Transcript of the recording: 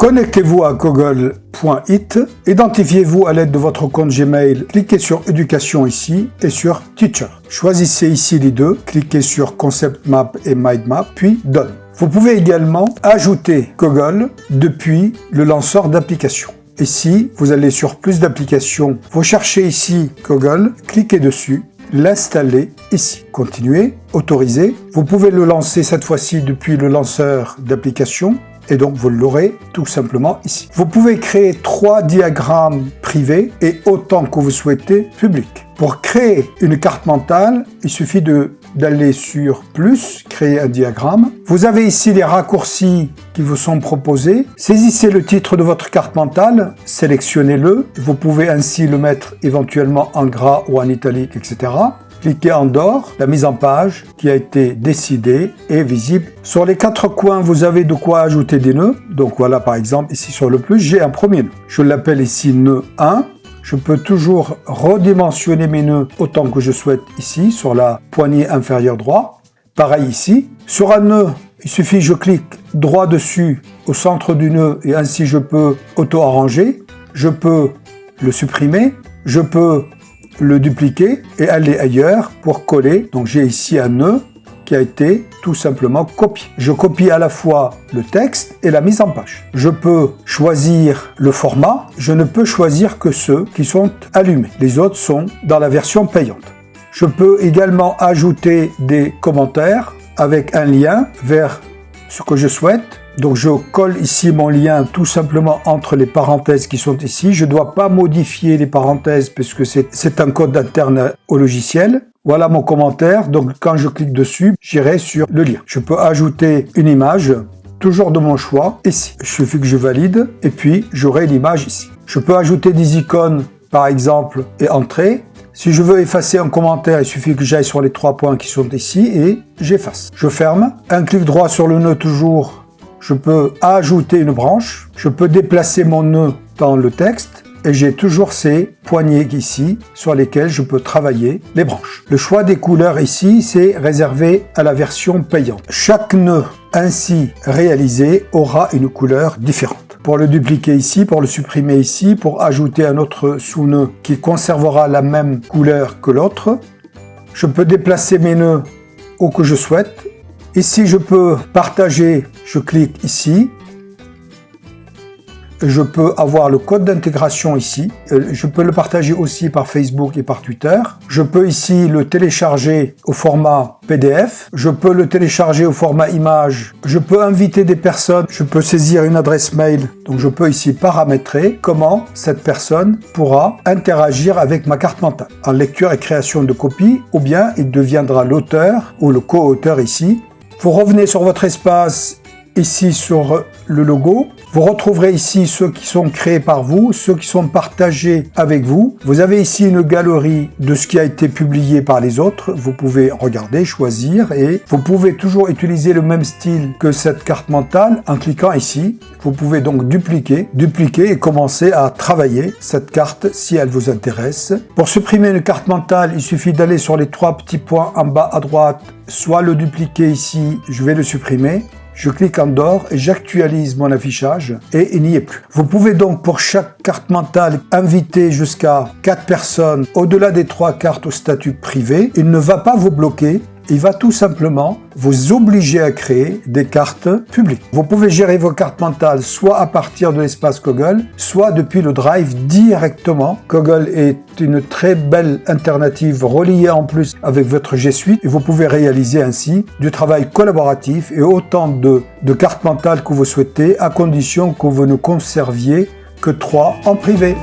Connectez-vous à Google.it, identifiez-vous à l'aide de votre compte Gmail, cliquez sur Éducation ici et sur Teacher. Choisissez ici les deux, cliquez sur Concept Map et Mind Map, puis Done. Vous pouvez également ajouter Google depuis le lanceur d'applications. Ici, vous allez sur Plus d'applications, vous cherchez ici Google, cliquez dessus, l'installer ici. Continuez, autorisez. Vous pouvez le lancer cette fois-ci depuis le lanceur d'applications et donc vous l'aurez tout simplement ici. Vous pouvez créer 3 diagrammes privés et autant que vous souhaitez publics. Pour créer une carte mentale, il suffit d'aller sur Plus, créer un diagramme. Vous avez ici les raccourcis qui vous sont proposés. Saisissez le titre de votre carte mentale, sélectionnez-le. Vous pouvez ainsi le mettre éventuellement en gras ou en italique, etc. Cliquez en dehors, la mise en page qui a été décidée est visible. Sur les 4 coins, vous avez de quoi ajouter des nœuds. Donc voilà, par exemple, ici sur le plus, j'ai un premier nœud. Je l'appelle ici nœud 1. Je peux toujours redimensionner mes nœuds autant que je souhaite ici, sur la poignée inférieure droite. Pareil ici. Sur un nœud, il suffit que je clique droit dessus au centre du nœud et ainsi je peux auto-arranger. Je peux le supprimer. Je peux le dupliquer et aller ailleurs pour coller. Donc j'ai ici un nœud qui a été tout simplement copié. Je copie à la fois le texte et la mise en page. Je peux choisir le format, je ne peux choisir que ceux qui sont allumés. Les autres sont dans la version payante. Je peux également ajouter des commentaires avec un lien vers ce que je souhaite. Donc je colle ici mon lien tout simplement entre les parenthèses qui sont ici. Je ne dois pas modifier les parenthèses puisque c'est un code interne au logiciel. Voilà mon commentaire. Donc quand je clique dessus, j'irai sur le lien. Je peux ajouter une image, toujours de mon choix, ici. Il suffit que je valide et puis j'aurai l'image ici. Je peux ajouter des icônes par exemple et entrer. Si je veux effacer un commentaire, il suffit que j'aille sur les 3 points qui sont ici et j'efface. Je ferme. Un clic droit sur le nœud toujours. Je peux ajouter une branche, je peux déplacer mon nœud dans le texte et j'ai toujours ces poignées ici sur lesquelles je peux travailler les branches. Le choix des couleurs ici, c'est réservé à la version payante. Chaque nœud ainsi réalisé aura une couleur différente. Pour le dupliquer ici, pour le supprimer ici, pour ajouter un autre sous-nœud qui conservera la même couleur que l'autre, je peux déplacer mes nœuds où que je souhaite. Ici, je peux partager, je clique ici. Je peux avoir le code d'intégration ici. Je peux le partager aussi par Facebook et par Twitter. Je peux ici le télécharger au format PDF. Je peux le télécharger au format image. Je peux inviter des personnes. Je peux saisir une adresse mail. Donc je peux ici paramétrer comment cette personne pourra interagir avec ma carte mentale. En lecture et création de copies, ou bien il deviendra l'auteur ou le co-auteur ici. Vous revenez sur votre espace, ici sur le logo. Vous retrouverez ici ceux qui sont créés par vous, ceux qui sont partagés avec vous. Vous avez ici une galerie de ce qui a été publié par les autres. Vous pouvez regarder, choisir et vous pouvez toujours utiliser le même style que cette carte mentale en cliquant ici. Vous pouvez donc dupliquer et commencer à travailler cette carte si elle vous intéresse. Pour supprimer une carte mentale, il suffit d'aller sur les 3 petits points en bas à droite, soit le dupliquer ici, je vais le supprimer. Je clique en dehors et j'actualise mon affichage et il n'y est plus. Vous pouvez donc pour chaque carte mentale inviter jusqu'à 4 personnes au-delà des 3 cartes au statut privé. Il ne va pas vous bloquer. Il va tout simplement vous obliger à créer des cartes publiques. Vous pouvez gérer vos cartes mentales soit à partir de l'espace Google, soit depuis le Drive directement. Google est une très belle alternative reliée en plus avec votre G Suite et vous pouvez réaliser ainsi du travail collaboratif et autant de cartes mentales que vous souhaitez à condition que vous ne conserviez que 3 en privé.